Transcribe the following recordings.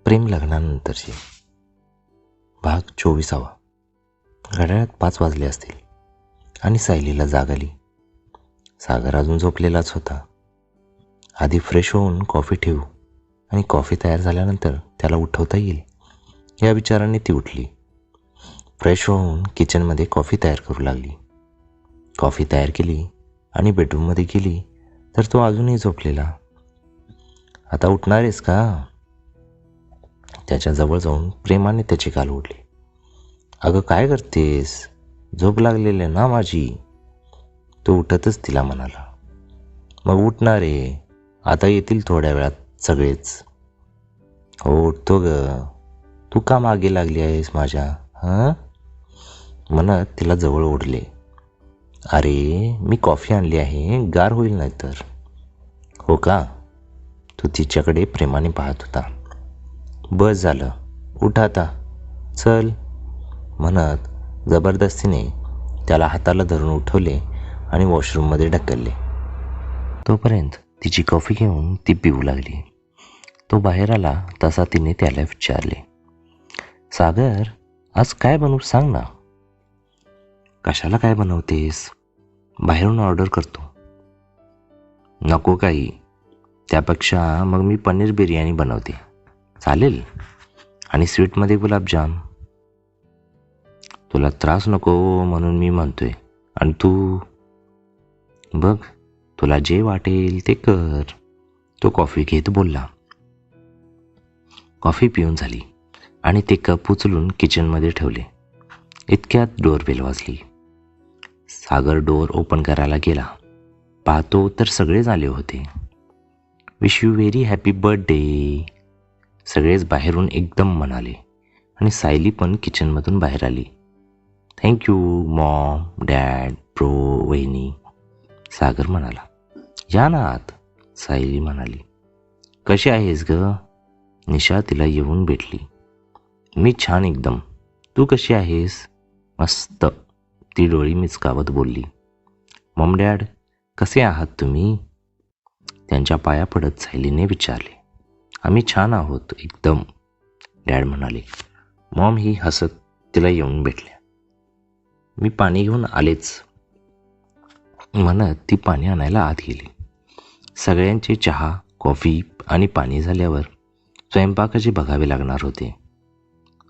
प्रेम लग्नानंतरचे भाग 24. घड्याळात 5 वाजले असतील आणि सायलीला जाग आली. सागर अजून झोपलेलाच होता. आधी फ्रेश होऊन कॉफी ठेवू आणि कॉफी तयार झाल्यानंतर त्याला उठवता येईल या विचाराने ती उठली. फ्रेश होऊन किचनमध्ये कॉफी तयार करू लागली. कॉफी तयार केली आणि बेडरूममध्ये गेली तर तो अजूनही झोपलेला. आता उठणार आहेस का? त्याच्याजवळ जाऊन प्रेमाने त्याची गाल ओढली. अगं काय करतेस? झोप लागलेली ना माझी. तो उठतच तिला म्हणाला. मग उठणार आहे, आता येतील थोड्या वेळात सगळेच. हो उठतो ग, तू का मागे लागली आहेस माझ्या म्हणत तिला जवळ ओढले. अरे मी कॉफी आणली आहे, गार होईल नाही तर. हो का? तू तिच्याकडे प्रेमाने पाहत होता. बस झालं, उठ आता, चल म्हणत जबरदस्तीने त्याला हाताला धरून उठवले आणि वॉशरूममध्ये ढकलले. तोपर्यंत तिची कॉफी घेऊन ती पिऊ लागली. तो बाहेर आला तसा तिने त्याला विचारले, सागर आज काय बनवू सांग ना. कशाला काय बनवतेस? बाहेरून ऑर्डर करतो. नको काही, त्यापेक्षा मग मी पनीर बिर्याणी बनवते, चालेल? आणि स्वीटमध्ये गुलाबजाम. तुला त्रास नको म्हणून मी म्हणतोय, आणि तू बघ तुला जे वाटेल ते कर. तो कॉफी घेत बोलला. कॉफी पिऊन झाली आणि ते कप उचलून किचनमध्ये ठेवले. इतक्यात डोअरबेल वाजली. सागर डोअर ओपन करायला गेला. पाहतो तर सगळेच आले होते. Wish you very happy birthday, सगळेच बाहेरून एकदम म्हणाले आणि सायली पण किचनमधून बाहेर आली. थँक्यू मॉम, डॅड, ब्रो, वहिनी, सागर म्हणाला. या ना आत, सायली म्हणाली. कशी आहेस ग? निशा तिला येऊन भेटली. मी छान एकदम, तू कशी आहेस? मस्त, ती डोळी मिचकावत बोलली. मॉम डॅड कसे आहात तुम्ही? त्यांच्या पाया पडत सायलीने विचारले. आम्ही छान आहोत एकदम, डॅड म्हणाले. मॉम ही हसत तिला येऊन भेटल्या. मी पाणी घेऊन आलेच म्हणत ती पाणी आणायला आत गेली. सगळ्यांचे चहा, कॉफी आणि पाणी झाल्यावर स्वयंपाकाचे बघावे लागणार होते.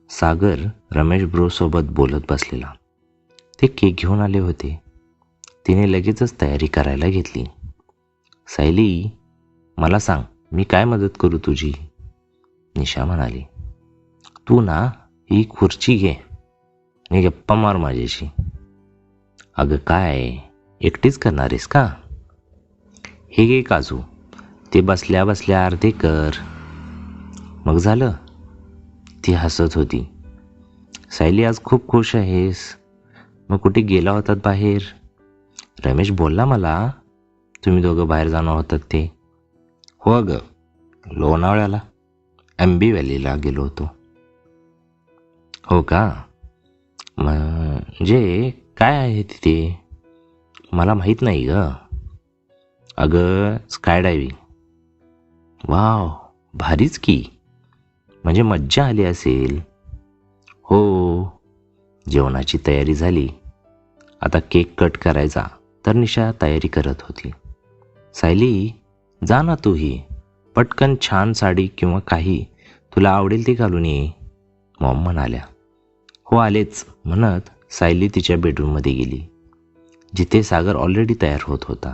सागर रमेश ब्रो सोबत बोलत बसलेला. ते केक घेऊन आले होते. तिने लगेचच तयारी करायला घेतली. सायली मला सांग, मी काय मदत करू तुझी? निशा म्हणाली. तू ना ही खुर्ची घे आणि गप्पा मार माझ्याशी. अगं काय एकटीच करणार आहेस का? हे घे काजू, ते बसल्या बसल्या अर्धे कर, मग झालं. ती हसत होती. सायली आज खूप खुश आहेस. मग कुठे गेला होतात बाहेर? रमेश बोलला मला तुम्ही दोघं बाहेर जाणार होतात ते. हो अगं, लोणावळ्याला, एम्बी व्हॅलीला गेलो होतो. हो का? म्हणजे काय आहे तिथे? मला माहीत नाही ग. अगं स्काय डायव्हिंग. वाव, भारीच की, म्हणजे मज्जा आली असेल. हो. जेवणाची तयारी झाली. आता केक कट करायचा तर निशा तयारी करत होती. सायली जा ना तूही, पटकन छान साडी किंवा काही तुला आवडेल ते घालून ये, मॉम म्हणाल्या. हो आलेच म्हणत सायली तिच्या बेडरूममध्ये गेली, जिथे सागर ऑलरेडी तयार होत होता.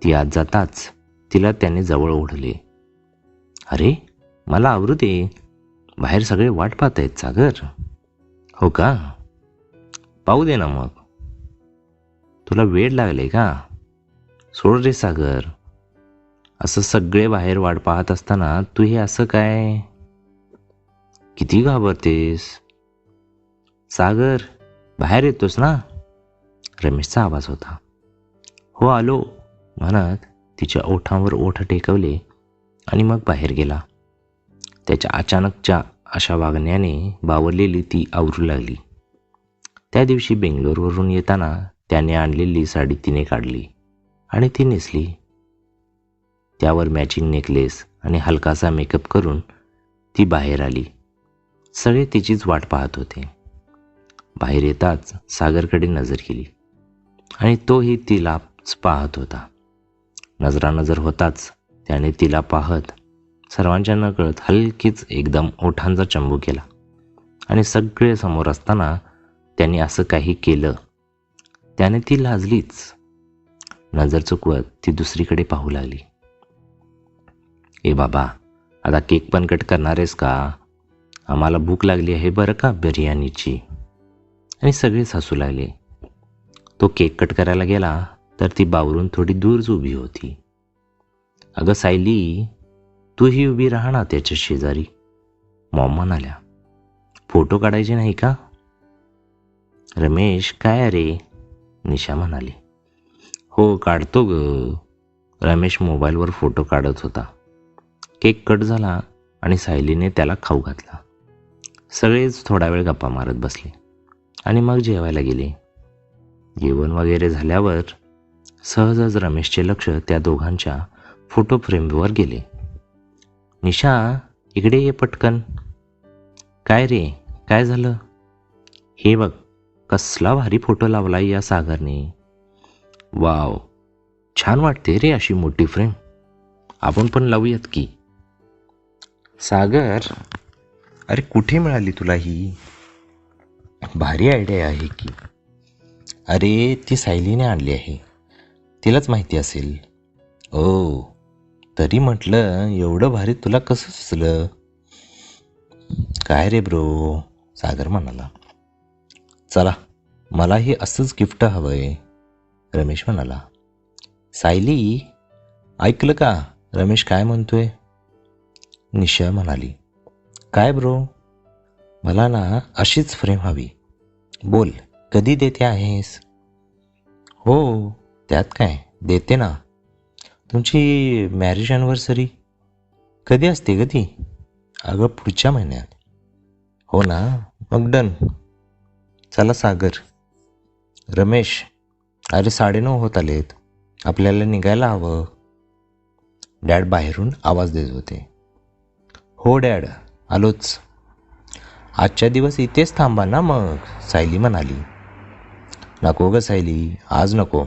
ती आत जाताच तिला त्याने जवळ ओढले. अरे मला आवरू दे, बाहेर सगळे वाट पाहत आहेत सागर. हो का? पाहू दे ना मग. तुला वेळ लागले का? सोड रे सागर, असं सगळे बाहेर वाट पाहत असताना तू हे असं काय? किती घाबरतेस? सागर बाहेर येतोस ना? रमेशचा आवाज होता. हो आलो म्हणत तिच्या ओठांवर ओठ टेकवले आणि मग बाहेर गेला. त्याच्या अचानकच्या अशा वागण्याने बावरलेली ती आवरू लागली. त्या दिवशी बेंगलोरवरून येताना त्याने आणलेली साडी तिने काढली आणि ती नेसली. त्यावर मॅचिंग नेकलेस आणि हलकासा मेकअप करून ती बाहेर आली. सगळे तिचीच वाट पाहत होते. बाहेर येताच सागरकडे नजर केली आणि तोही तिलाच पाहत होता. नजरानजर होताच त्याने तिला पाहत सर्वांच्या नकळत हलकीच एकदम ओठांचा चंबू केला आणि सगळे समोर असताना त्याने असं काही केलं. त्याने ती लाजलीच. नजर चुकवत ती दुसरीकडे पाहू लागली. ए बाबा, आता केक पण कट करणार आहेस का? आम्हाला भूक लागली आहे बरं का बिर्याणीची. आणि सगळेच हसू लागले. तो केक कट करायला गेला तर ती बावरून थोडी दूरच उभी होती. अगं सायली, तूही उभी राहा ना त्याच्या शेजारी, मॉम म्हणाल्या. फोटो काढायचे नाही का? रमेश, काय अरे, निशा म्हणाली. हो काढतो ग. रमेश मोबाईलवर फोटो काढत होता. केक कट झाला आणि सायलीने त्याला खाऊ घातला. सगळेच थोडा वेळ गप्पा मारत बसले आणि मग जेवायला गेले. जेवण वगैरे झाल्यावर सहजच रमेशचे लक्ष त्या दोघांच्या फोटो फ्रेमवर गेले. निशा, इकडे ये पटकन. काय रे, काय झालं? हे बघ, कसला भारी फोटो लावलाय या सागरने. वाव, छान वाटते रे अशी मोठी फ्रेम. आपण पण लावूयात की. सागर, अरे कुठे मिळाली तुला ही? भारी आयडिया आहे की. अरे ती सायलीने आणली आहे, तिलाच माहिती असेल. ओ, तरी म्हटलं एवढं भारी तुला कसं सुचलं? काय रे ब्रो, सागर म्हणाला. चला, मलाही असंच गिफ्ट हवंय, रमेश म्हणाला. सायली, ऐकलं का रमेश काय म्हणतोय? निशा म्हणाली. काय ब्रो? मला ना अशीच फ्रेम हवी. बोल, कधी देते आहेस? हो, त्यात काय, देते ना. तुमची मॅरेज ॲनिव्हर्सरी कधी असते ग ती? अगं पुढच्या महिन्यात. हो ना, मग डन. चला सागर. रमेश, अरे 9:30 होत आलेत, आपल्याला निघायला हवं. डॅड बाहेरून आवाज देत होते. हो डॅड, आलोच. आजच्या दिवस इथेच थांबा ना मग, सायली म्हणाली. नको ग सायली, आज नको,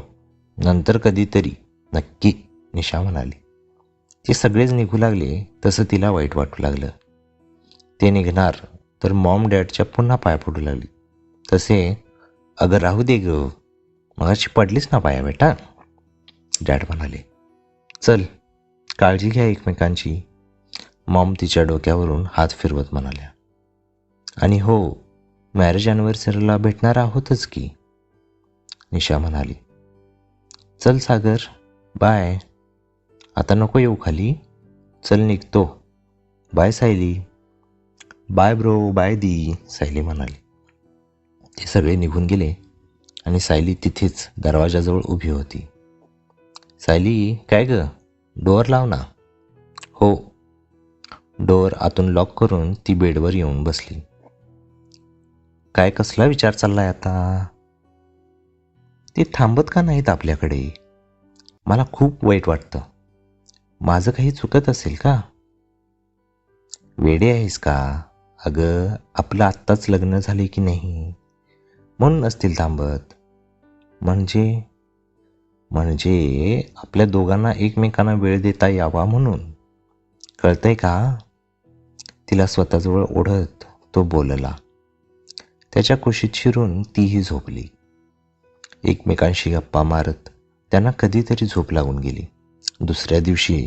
नंतर कधीतरी नक्की, निशा म्हणाली. ते सगळेच निघू लागले तसं तिला वाईट वाटू लागलं. ते निघणार तर मॉम डॅडच्या पुन्हा पाया पडू लागली. तसे, अगं राहू दे ग, मगाशी पडलीस ना पाया बेटा, डॅड म्हणाले. चल, काळजी घ्या एकमेकांची, मॉम तिच्या डोक्यावरून हात फिरवत म्हणाल्या. आणि हो, मॅरेज ॲनिव्हर्सरीला भेटणार आहोतच की, निशा म्हणाली. चल सागर, बाय. आता नको येऊ खाली, चल निघतो. Bye Sayali. Bye bro, bye दी, सायली म्हणाली. ते सगळे निघून गेले आणि सायली तिथेच दरवाजाजवळ उभी होती. सायली, काय ग, डोअर लाव ना. हो. डोअर आतून लॉक करून ती बेडवर येऊन बसली. काय कसला विचार चाललाय आता? ते थांबत का नाहीत आपल्याकडे? मला खूप वाईट वाटतं. माझं काही चुकत असेल का? वेडे आहेस का? अगं, आपलं आत्ताच लग्न झाले की नाही, म्हणून असतील थांबत. म्हणजे आपल्या दोघांना एकमेकांना वेळ देता यावा म्हणून. कळतंय का? तिला स्वतःजवळ ओढत तो बोलला. त्याच्या कुशीत शिरून तीही झोपली. एकमेकांशी गप्पा मारत त्यांना कधीतरी झोप लागून गेली. दुसऱ्या दिवशी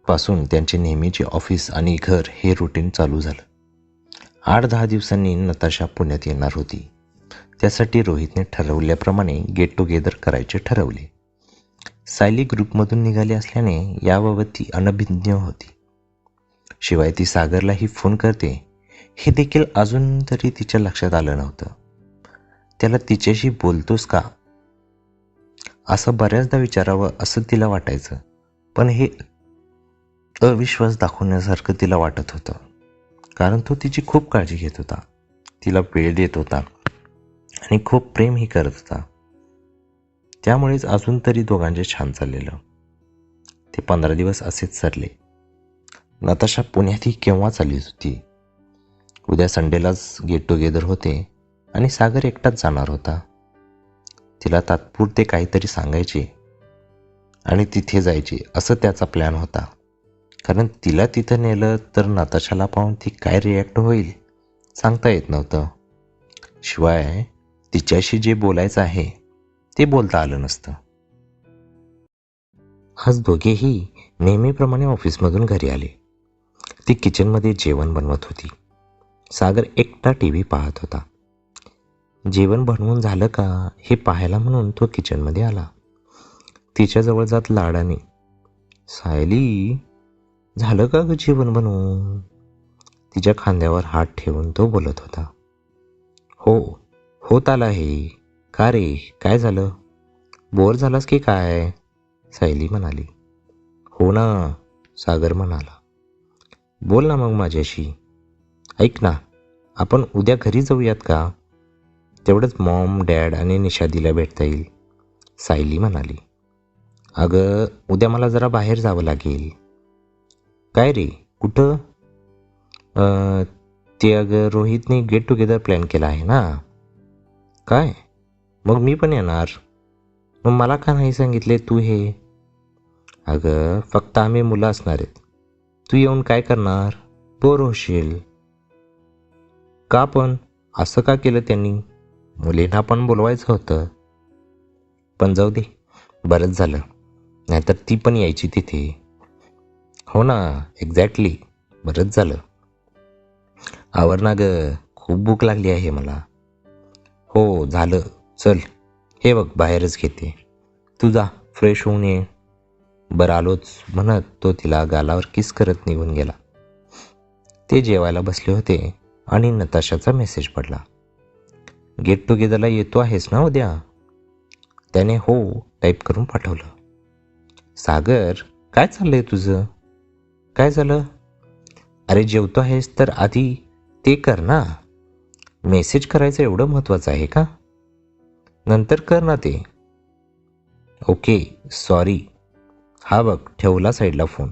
पासून त्यांचे नेहमीचे ऑफिस आणि घर हे रुटीन चालू झालं. 8-10 दिवसांनी नताशा पुण्यात येणार होती. त्यासाठी रोहितने ठरवल्याप्रमाणे गेट टुगेदर करायचे ठरवले. सायली ग्रुपमधून निघाली असल्याने याबाबत ती अनभिज्ञ होती. शिवाय ती सागरलाही फोन करते हे देखील अजून तरी तिच्या लक्षात आलं नव्हतं. त्याला तिच्याशी बोलतोस का असं बऱ्याचदा विचारावं असं तिला वाटायचं, पण हे अविश्वास दाखवण्यासारखं तिला वाटत होतं. कारण तो तिची खूप काळजी घेत होता, तिला वेळ देत होता आणि खूप प्रेमही करत होता. त्यामुळेच अजून तरी दोघांचे छान चाललेलं. ते 15 दिवस असेच सरले. नताशा पुण्यातही केव्हाच आली होती. उद्या संडेलाच गेट टुगेदर होते आणि सागर एकटाच जाणार होता. तिला तात्पुरते काहीतरी सांगायचे आणि तिथे जायचे असं त्याचा प्लॅन होता. कारण तिला तिथं नेलं तर नताशाला पाहून ती काय रिॲक्ट होईल सांगता येत नव्हतं. शिवाय तिच्याशी जे बोलायचं आहे ते बोलता आलं नसतं. आज दोघेही नेहमीप्रमाणे ऑफिसमधून घरी आले. ती किचनमध्ये जेवण बनवत होती. सागर एकटा टी व्ही पाहत होता. जेवण बनवून झालं का हे पाहायला म्हणून तो किचनमध्ये आला. तिच्याजवळ जात लाडाने, सायली झालं का ग जेवण बनवून? तिच्या खांद्यावर हात ठेवून तो बोलत होता. हो होत आला आहे. का रे, काय झालं? बोर झालास की काय? सायली म्हणाली. हो ना, सागर म्हणाला. बोल ना मग माझ्याशी. ऐक ना, आपण उद्या घरी जाऊयात का? तेवढंच मॉम, डॅड आणि निशादीला भेटता येईल, सायली म्हणाली. अगं उद्या मला जरा बाहेर जावं लागेल. काय रे, कुठं? ते अगं रोहितने गेट टुगेदर प्लॅन केला आहे ना. काय? मग मी पण येणार. मग मला का नाही सांगितले तू हे? अगं फक्त आम्ही मुलं असणार आहेत. तू येऊन काय करणार? बोर होशील. का पण? असं का केलं त्यांनी? मुलींना पण बोलवायचं होतं. पण जाऊ दे, बरंच झालं. नाहीतर ती पण यायची तिथे. हो ना, एक्झॅक्टली, बरंच झालं. आवर ना ग, खूप भूक लागली आहे मला. हो झालं, चल हे बघ बाहेरच घेते. तू जा फ्रेश होऊन ये. बरं आलोच म्हणत तो तिला गालावर किस करत निघून गेला. ते जेवायला बसले होते आणि नताशाचा मेसेज पडला. गेट टुगेदरला येतो आहेस ना उद्या? त्याने हो टाईप करून पाठवलं. सागर, काय चाललंय तुझं? काय झालं? अरे जेवतो आहेस तर आधी ते कर ना. मेसेज करायचं एवढं महत्त्वाचं आहे का? नंतर कर ना ते. Okay sorry. हा बघ ठेवला साईडला फोन.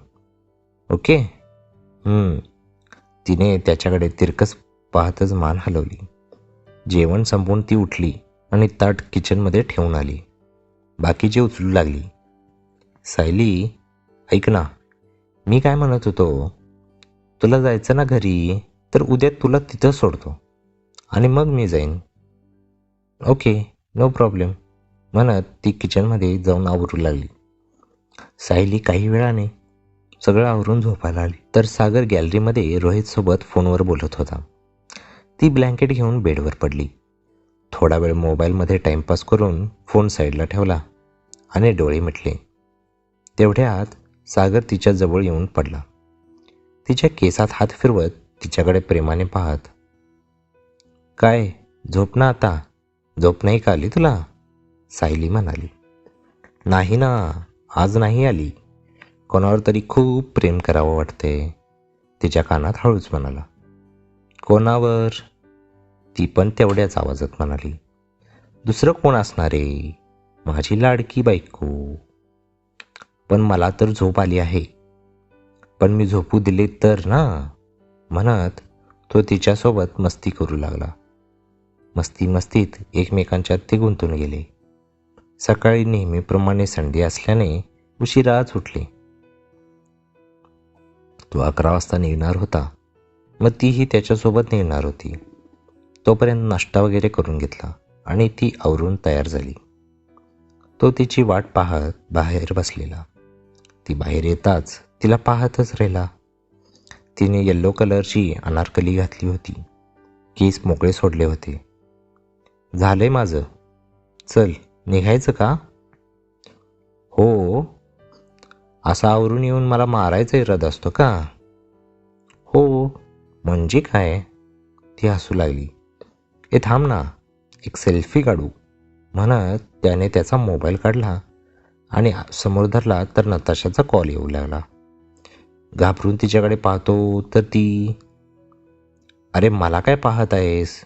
ओके. तिने त्याच्याकडे तिरकस पाहतच मान हलवली. जेवण संपवून ती उठली आणि ताट किचनमध्ये ठेवून आली. बाकीचे उचलू लागली. सायली, ऐक ना, मी काय म्हणत होतो, तुला जायचं ना घरी, तर उद्या तुला तिथं सोडतो आणि मग मी जाईन. ओके नो प्रॉब्लेम, म्हणत ती किचनमध्ये जाऊन आवरू लागली. सायली काही वेळाने सगळं आवरून झोपायला आली तर सागर गॅलरीमध्ये रोहितसोबत फोनवर बोलत होता. ती ब्लँकेट घेऊन बेडवर पडली. थोडा वेळ मोबाईलमध्ये टाईमपास करून फोन साईडला ठेवला आणि डोळे मिटले. तेवढ्यात सागर तिच्या जवळ येऊन पडला. तिच्या केसात हात फिरवत तिच्याकडे प्रेमाने पाहत, काय झोप ना आता? झोप नाही का आली तुला? सायली म्हणाली. नाही ना, आज नाही आली. कोणावर तरी खूप प्रेम करावं वाटते, तिच्या कानात हळूच म्हणाला. कोणावर? ती पण तेवढ्याच आवाजात म्हणाली. दुसरं कोण असणार आहे? माझी लाडकी बायको. पण मला तर झोप आली आहे. पण मी झोपू दिले तर ना, म्हणत तो तिच्यासोबत मस्ती करू लागला. मस्तीत एकमेकांच्यात ते गुंतून गेले. सकाळी नेहमीप्रमाणे संडे असल्याने उशिराच उठले. तो 11 वाजता निघणार होता, मग तीही त्याच्यासोबत निघणार होती. तोपर्यंत नाश्ता वगैरे करून घेतला आणि ती आवरून तयार झाली. तो तिची वाट पाहत बाहेर बसलेला. ती बाहेर येताच तिला पाहतच राहिला. तिने येल्लो कलरची अनारकली घातली होती. केस मोकळे सोडले होते. झालंय माझं, चल निघायचं का? हो. असा आवरून येऊन मला मारायचा इरादा असतो का? हो. म्हणजे काय? ती हसू लागली. ए थांब ना, एक सेल्फी काढू, म्हणत त्याने त्याचा मोबाईल काढला आणि समोर धरला तर नताशाचा कॉल येऊ लागला. घाबरून तिच्याकडे पाहतो तर ती, अरे मला काय पाहत आहेस?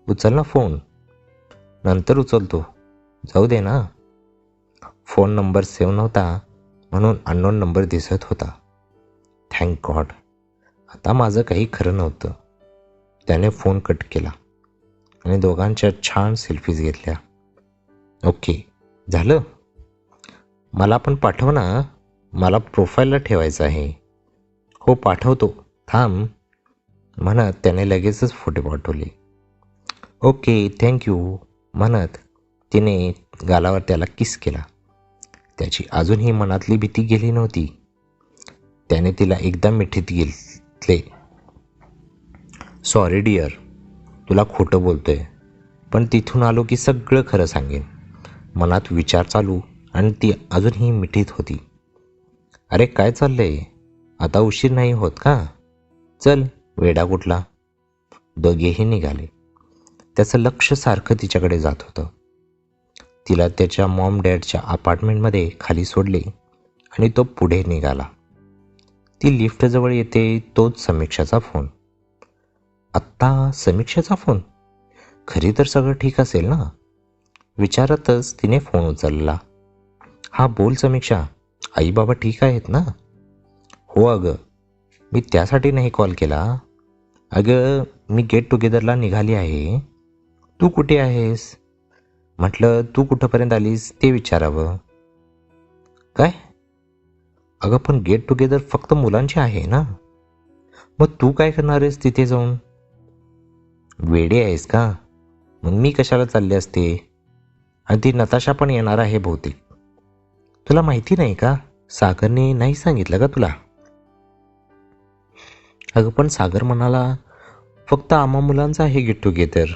उचल ना फोन. नंतर उचलतो, जाऊ दे ना. फोन नंबर सेव्ह नव्हता म्हणून अननोन नंबर दिसत होता. Thank God. आता माझं काही खरं नव्हतं. त्याने फोन कट केला आणि दोघांच्या छान सेल्फीज घेतल्या. ओके, झालं? मला पण पाठव ना, मला प्रोफाईलला ठेवायचं आहे. हो पाठवतो, थांब म्हणत त्याने लगेचच फोटो पाठवले. ओके थँक्यू म्हणत तिने गालावर त्याला किस केला. त्याची अजूनही मनातली भीती गेली नव्हती. त्याने तिला एकदा मिठीत घेतले. सॉरी डिअर, तुला खोटं बोलतोय, पण तिथून आलो की सगळं खरं सांगेन. मनात विचार चालू आणि ती अजूनही मिठीत होती. अरे काय चाललंय, आता उशीर नाही होत का? चल वेडा कुठला. दोघेही निघाले. त्याचं लक्ष सारखं तिच्याकडे जात होतं. तिला त्याच्या मॉम डॅडच्या अपार्टमेंटमध्ये खाली सोडले आणि तो पुढे निघाला. ती लिफ्टजवळ येते तोच समीक्षाचा फोन. आत्ता समीक्षाचा फोन? खरी तर सगळं ठीक असेल ना? विचारतच तिने फोन उचलला. हा बोल समीक्षा, आई बाबा ठीक आहेत ना? हो अगं, मी त्यासाठी नाही कॉल केला. अगं मी गेट टुगेदरला निघाली आहे. तू कुठे आहेस? म्हटलं तू कुठंपर्यंत आलीस ते विचारावं. काय? अगं पण गेट टुगेदर फक्त मुलांची आहे ना, मग तू काय करणार आहेस तिथे जाऊन? वेडे आहेस का? मग मी कशाला चालले असते? आणि ती नताशा पण येणार आहे बहुतेक. तुला माहिती नाही का? सागरने नाही सांगितलं का तुला? अगं पण सागर म्हणाला फक्त आम्हा मुलांचं आहे गेट टुगेदर.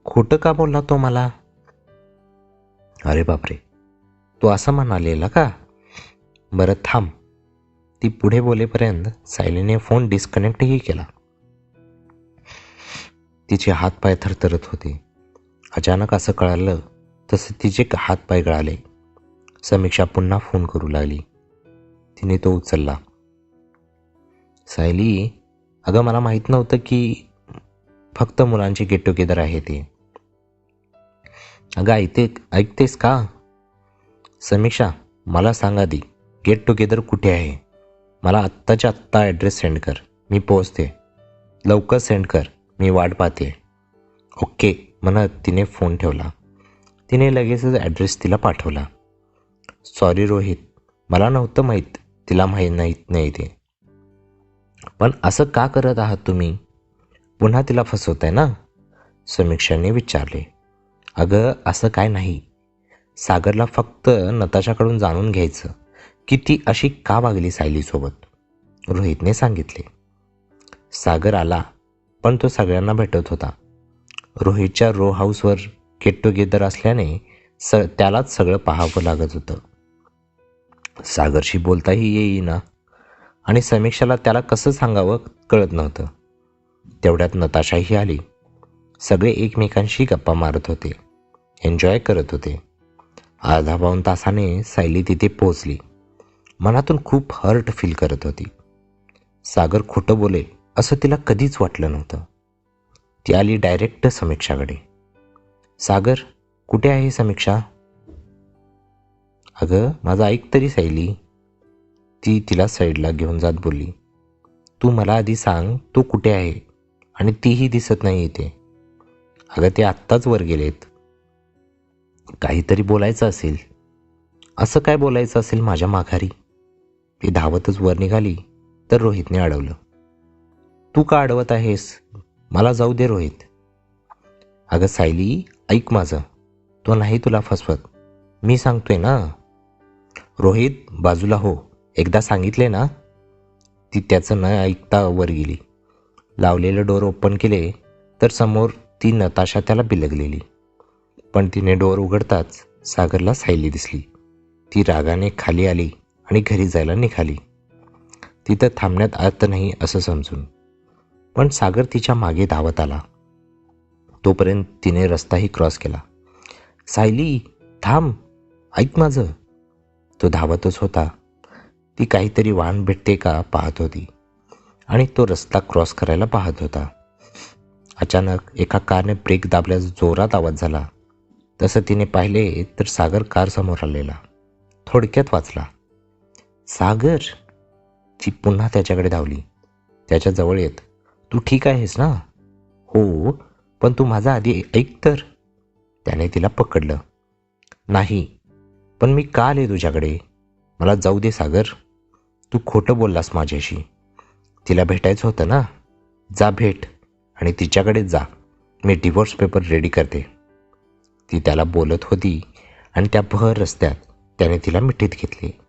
खोटं का बोलला तो मला? अरे बापरे, तो असं म्हणालेला का? बरं थांब. ती पुढे बोलेपर्यंत सायलीने फोन डिस्कनेक्टही केला. तिचे हातपाय थरथरत होते. अचानक असं कळालं तसे तिचे हातपाय गळाले. समीक्षा पुन्हा फोन करू लागली. तिने तो उचलला. सायली, अगं मला माहीत नव्हतं की फक्त मुलांचे गेट टुगेदर आहे ते. अगं ऐकतेस का? समीक्षा, मला सांग आधी गेट टुगेदर कुठे आहे? मला आत्ताच्या आत्ता ॲड्रेस सेंड कर, मी पोहोचते. लवकर सेंड कर, मी वाट पाहते. ओके म्हणत तिने फोन ठेवला. तिने लगेचच ॲड्रेस तिला पाठवला. सॉरी रोहित, मला नव्हतं माहीत तिला माहीत नाही ते. पण असं का करत आहात तुम्ही? पुन्हा तिला फसवताय ना? समीक्षाने विचारले. अगं असं काय नाही. सागरला फक्त नताशाकडून जाणून घ्यायचं की ती अशी का वागली सायलीसोबत, रोहितने सांगितले. सागर आला, पण तो सगळ्यांना भेटत होता. रोहितच्या रो हाऊसवर गेट टुगेदर असल्याने त्यालाच सगळं पाहावं लागत होतं. सागरशी बोलताही येईना आणि समीक्षाला त्याला कसं सांगावं कळत नव्हतं. तेवढ्यात नताशाही आली. सगळे एकमेकांशी गप्पा मारत होते, एन्जॉय करत होते. अर्धा पाऊण तासाने सायली तिथे पोहोचली. मनातून खूप हर्ट फील करत होती. सागर खोटं बोले असं तिला कधीच वाटलं नव्हतं. ती आली डायरेक्ट समीक्षाकडे. सागर, कुठे आहे समीक्षा? अगं माझं ऐक तरी सायली, ती तिला साईडला घेऊन जात बोलली. तू मला आधी सांग तू कुठे आहे, आणि तीही दिसत नाही इथे. अगं ते आत्ताच वर गेलेत. काहीतरी बोलायचं असेल. असं काय बोलायचं असेल माझ्या माघारी? ती धावतच वर निघाली तर रोहितने अडवलं. तू का अडवत आहेस? मला जाऊ दे रोहित. अगं सायली ऐक माझं, तो नाही तुला फसवत, मी सांगतोय ना. रोहित बाजूला हो, एकदा सांगितले ना. ती त्याचं न ऐकता वर गेली. लावलेलं डोअर ओपन केले तर समोर ती नताशा त्याला बिलगलेली. पण तिने डोअर उघडताच सागरला सायली दिसली. ती रागाने खाली आली आणि घरी जायला निघाली. तिथं थांबण्यात अर्थ नाही असं समजून. पण सागर तिच्या मागे धावत आला. तोपर्यंत तिने रस्ताही क्रॉस केला. सायली थांब, ऐक माझं. तो धावतच होता. ती काहीतरी वाहन भेटते का पाहत होती आणि तो रस्ता क्रॉस करायला पाहत होता. अचानक एका कारने ब्रेक दाबल्यास जोरात आवाज झाला. तसं तिने पाहिले तर सागर कार समोर आलेला. थोडक्यात वाचला. सागर! ती पुन्हा त्याच्याकडे धावली. त्याच्याजवळ येत. तू ठीक आहेस ना? हो, पण तू माझा आधी ऐक तर. त्याने तिला पकडलं. नाही, पण मी का आले तुझ्याकडे? मला जाऊ दे सागर. तू खोटं बोललास माझ्याशी. तिला भेटायचं होतं ना? जा भेट आणि तिच्याकडेच जा. मी डिवोर्स पेपर रेडी करते. ती त्याला बोलत होती आणि त्या भर रस्त्यात त्याने तिला मिठीत घेतले.